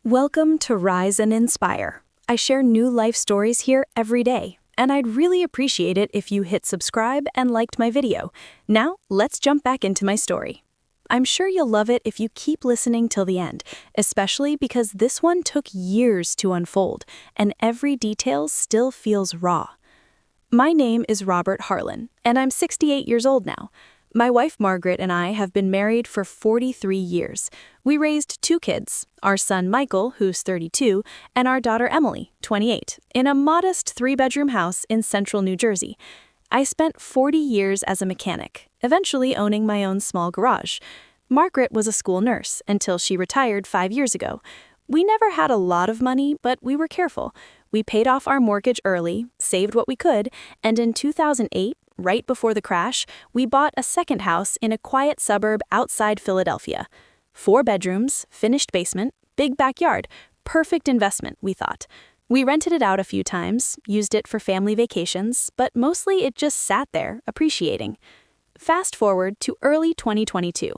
Welcome to Rise and Inspire. I share new life stories here every day, and I'd really appreciate it if you hit subscribe and liked my video. Now, let's jump back into my story. I'm sure you'll love it if you keep listening till the end, especially because this one took years to unfold, and every detail still feels raw. My name is Robert Harlan, and I'm 68 years old now. My wife Margaret and I have been married for 43 years. We raised two kids, our son Michael, who's 32, and our daughter Emily, 28, in a modest three-bedroom house in central New Jersey. I spent 40 years as a mechanic, eventually owning my own small garage. Margaret was a school nurse until she retired 5 years ago. We never had a lot of money, but we were careful. We paid off our mortgage early, saved what we could, and in 2008, right before the crash, we bought a second house in a quiet suburb outside Philadelphia. 4 bedrooms, finished basement, big backyard, perfect investment, we thought. We rented it out a few times, used it for family vacations, but mostly it just sat there, appreciating. Fast forward to early 2022.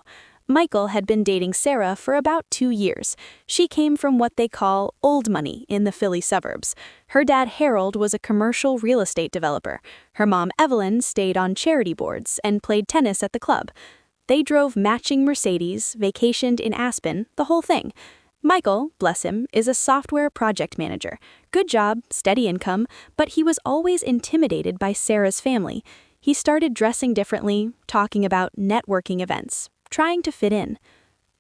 Michael had been dating Sarah for about 2 years. She came from what they call old money in the Philly suburbs. Her dad Harold was a commercial real estate developer. Her mom Evelyn stayed on charity boards and played tennis at the club. They drove matching Mercedes, vacationed in Aspen, the whole thing. Michael, bless him, is a software project manager. Good job, steady income, but he was always intimidated by Sarah's family. He started dressing differently, talking about networking events, trying to fit in.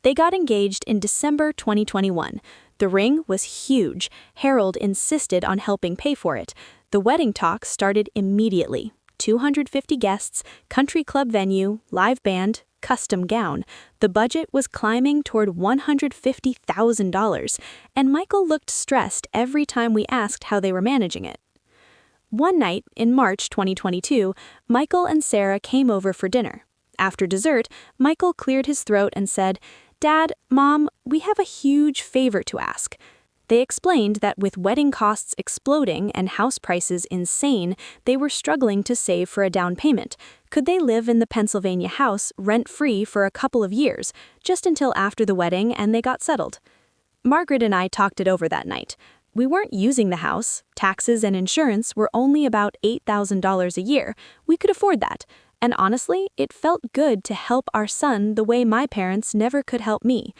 They got engaged in December 2021. The ring was huge. Harold insisted on helping pay for it. The wedding talks started immediately. 250 guests, country club venue, live band, custom gown. The budget was climbing toward $150,000, and Michael looked stressed every time we asked how they were managing it. One night in March 2022, Michael and Sarah came over for dinner. After dessert, Michael cleared his throat and said, "Dad, Mom, we have a huge favor to ask." They explained that with wedding costs exploding and house prices insane, they were struggling to save for a down payment. Could they live in the Pennsylvania house rent-free for a couple of years, just until after the wedding and they got settled? Margaret and I talked it over that night. We weren't using the house. Taxes and insurance were only about $8,000 a year. We could afford that. And honestly, it felt good to help our son the way my parents never could help me.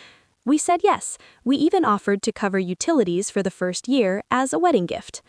We said yes. We even offered to cover utilities for the first year as a wedding gift.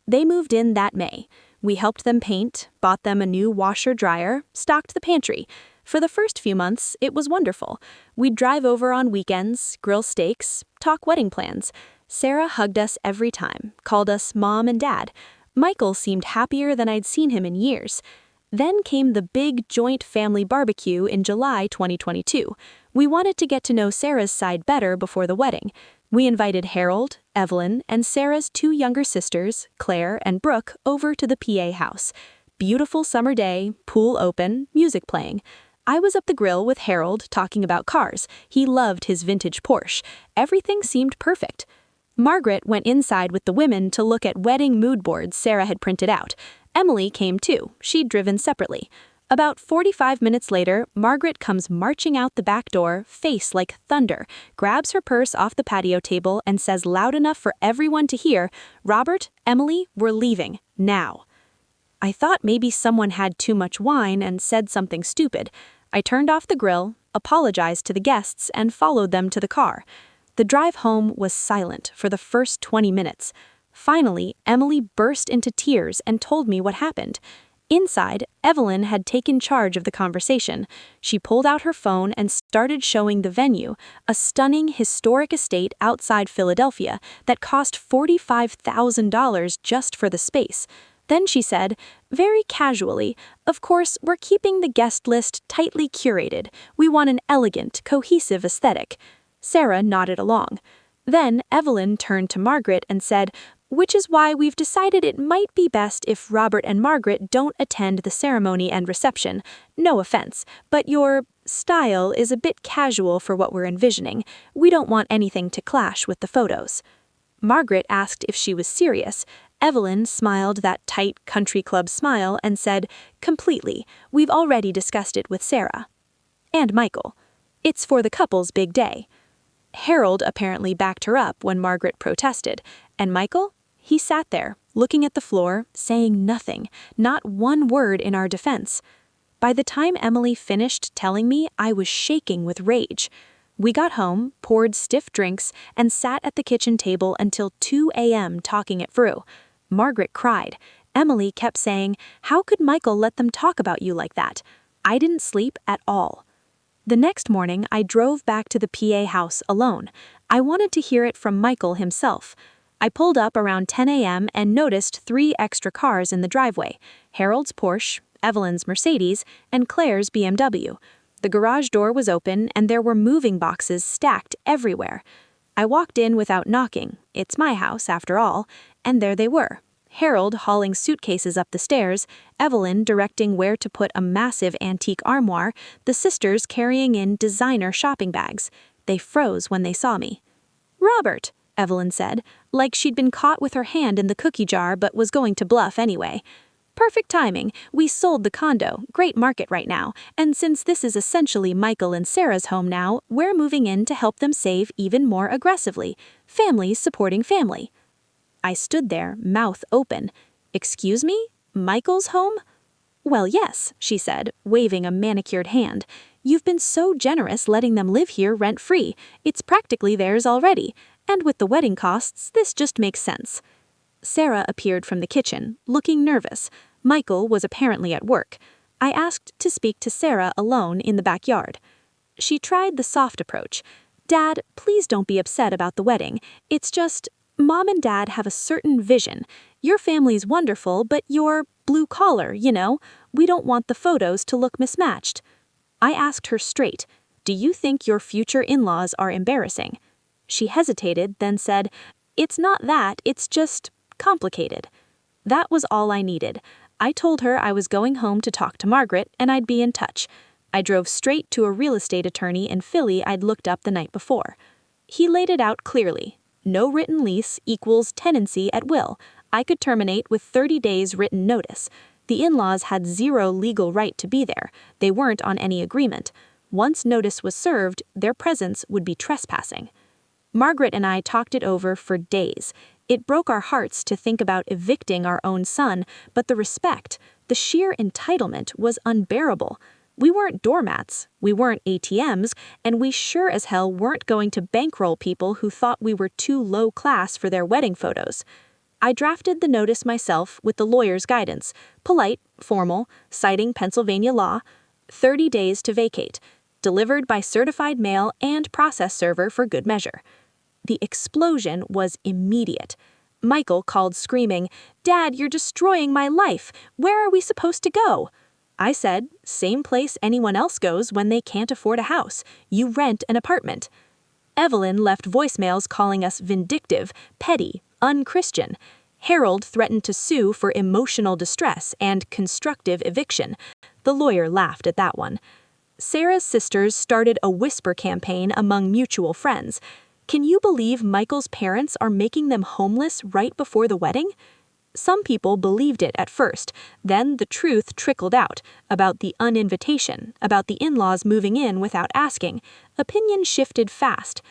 They moved in that May. We helped them paint, bought them a new washer-dryer, stocked the pantry. For the first few months, it was wonderful. We'd drive over on weekends, grill steaks, talk wedding plans. Sarah hugged us every time, called us Mom and Dad. Michael seemed happier than I'd seen him in years. Then came the big joint family barbecue in July 2022. We wanted to get to know Sarah's side better before the wedding. We invited Harold, Evelyn, and Sarah's 2 younger sisters, Claire and Brooke, over to the PA house. Beautiful summer day, pool open, music playing. I was up the grill with Harold talking about cars. He loved his vintage Porsche. Everything seemed perfect. Margaret went inside with the women to look at wedding mood boards Sarah had printed out. Emily came too. She'd driven separately. About 45 minutes later, Margaret comes marching out the back door, face like thunder, grabs her purse off the patio table and says loud enough for everyone to hear, "Robert, Emily, we're leaving, now." I thought maybe someone had too much wine and said something stupid. I turned off the grill, apologized to the guests, and followed them to the car. The drive home was silent for the first 20 minutes. Finally, Emily burst into tears and told me what happened. Inside, Evelyn had taken charge of the conversation. She pulled out her phone and started showing the venue, a stunning historic estate outside Philadelphia that cost $45,000 just for the space. Then she said, very casually, "Of course, we're keeping the guest list tightly curated. We want an elegant, cohesive aesthetic." Sarah nodded along. Then Evelyn turned to Margaret and said, "Which is why we've decided it might be best if Robert and Margaret don't attend the ceremony and reception. No offense, but your style is a bit casual for what we're envisioning. We don't want anything to clash with the photos." Margaret asked if she was serious. Evelyn smiled that tight country club smile and said, "Completely. We've already discussed it with Sarah." And Michael. It's for the couple's big day. Harold apparently backed her up when Margaret protested, and Michael? He sat there, looking at the floor, saying nothing, not one word in our defense. By the time Emily finished telling me, I was shaking with rage. We got home, poured stiff drinks, and sat at the kitchen table until 2 a.m. talking it through. Margaret cried. Emily kept saying, "How could Michael let them talk about you like that?" I didn't sleep at all. The next morning, I drove back to the PA house alone. I wanted to hear it from Michael himself. I pulled up around 10 a.m. and noticed 3 extra cars in the driveway: Harold's Porsche, Evelyn's Mercedes, and Claire's BMW. The garage door was open and there were moving boxes stacked everywhere. I walked in without knocking. It's my house, after all. And there they were. Harold hauling suitcases up the stairs, Evelyn directing where to put a massive antique armoire, the sisters carrying in designer shopping bags. They froze when they saw me. "Robert," Evelyn said, like she'd been caught with her hand in the cookie jar but was going to bluff anyway. "Perfect timing. We sold the condo, great market right now, and since this is essentially Michael and Sarah's home now, we're moving in to help them save even more aggressively. Families supporting family." I stood there, mouth open. "Excuse me? Michael's home?" "Well, yes," she said, waving a manicured hand. "You've been so generous letting them live here rent-free. It's practically theirs already. And with the wedding costs, this just makes sense." Sarah appeared from the kitchen, looking nervous. Michael was apparently at work. I asked to speak to Sarah alone in the backyard. She tried the soft approach. "Dad, please don't be upset about the wedding. It's just, Mom and Dad have a certain vision. Your family's wonderful, but you're blue collar, you know. We don't want the photos to look mismatched." I asked her straight, "Do you think your future in-laws are embarrassing?" She hesitated, then said, "It's not that, it's just complicated." That was all I needed. I told her I was going home to talk to Margaret and I'd be in touch. I drove straight to a real estate attorney in Philly I'd looked up the night before. He laid it out clearly. No written lease equals tenancy at will. I could terminate with 30 days written notice. The in-laws had zero legal right to be there. They weren't on any agreement. Once notice was served, their presence would be trespassing. Margaret and I talked it over for days. It broke our hearts to think about evicting our own son, but the respect, the sheer entitlement was unbearable. We weren't doormats, we weren't ATMs, and we sure as hell weren't going to bankroll people who thought we were too low class for their wedding photos. I drafted the notice myself with the lawyer's guidance, polite, formal, citing Pennsylvania law, 30 days to vacate, delivered by certified mail and process server for good measure. The explosion was immediate. Michael called screaming, "Dad, you're destroying my life. Where are we supposed to go?" I said, "Same place anyone else goes when they can't afford a house. You rent an apartment." Evelyn left voicemails calling us vindictive, petty, unchristian. Harold threatened to sue for emotional distress and constructive eviction. The lawyer laughed at that one. Sarah's sisters started a whisper campaign among mutual friends. Can you believe Michael's parents are making them homeless right before the wedding? Some people believed it at first, then the truth trickled out, about the uninvitation, about the in-laws moving in without asking. Opinion shifted fast.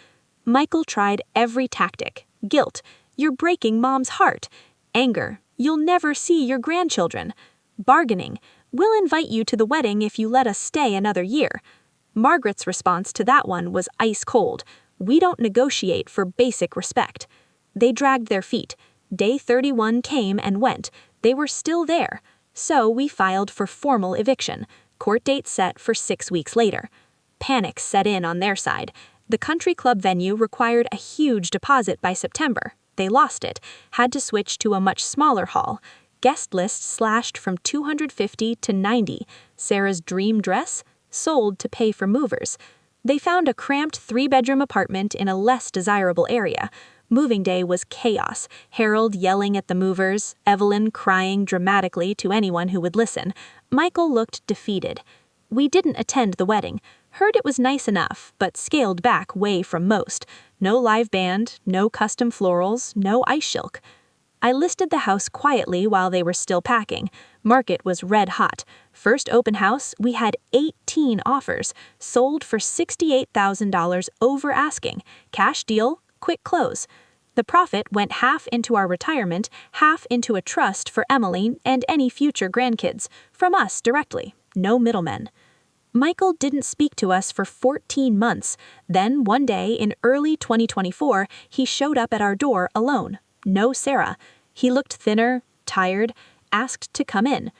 Michael tried every tactic. Guilt, "You're breaking Mom's heart." Anger, "You'll never see your grandchildren." Bargaining, "We'll invite you to the wedding if you let us stay another year." Margaret's response to that one was ice cold. "We don't negotiate for basic respect." They dragged their feet. Day 31 came and went. They were still there. So we filed for formal eviction. Court date set for 6 weeks later. Panic set in on their side. The country club venue required a huge deposit by September. They lost it, had to switch to a much smaller hall. Guest list slashed from 250 to 90. Sarah's dream dress? Sold to pay for movers. They found a cramped 3-bedroom apartment in a less desirable area. Moving day was chaos. Harold yelling at the movers, Evelyn crying dramatically to anyone who would listen. Michael looked defeated. We didn't attend the wedding. Heard it was nice enough, but scaled back way from most. No live band, no custom florals, no ice shilk. I listed the house quietly while they were still packing. Market was red hot. First open house, we had 18 offers, sold for $68,000 over asking. Cash deal, quick close. The profit went half into our retirement, half into a trust for Emily and any future grandkids, from us directly, no middlemen. Michael didn't speak to us for 14 months. Then, one day in early 2024, he showed up at our door alone. No Sarah. He looked thinner, tired, asked to come in.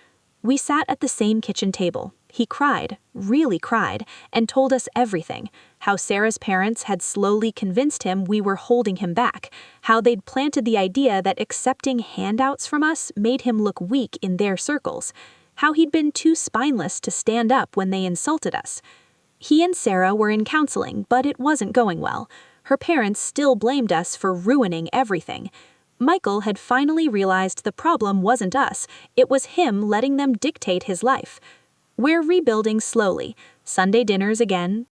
We sat at the same kitchen table. He cried, really cried, and told us everything. How Sarah's parents had slowly convinced him we were holding him back. How they'd planted the idea that accepting handouts from us made him look weak in their circles. How he'd been too spineless to stand up when they insulted us. He and Sarah were in counseling, but it wasn't going well. Her parents still blamed us for ruining everything. Michael had finally realized the problem wasn't us, it was him letting them dictate his life. We're rebuilding slowly. Sunday dinners again,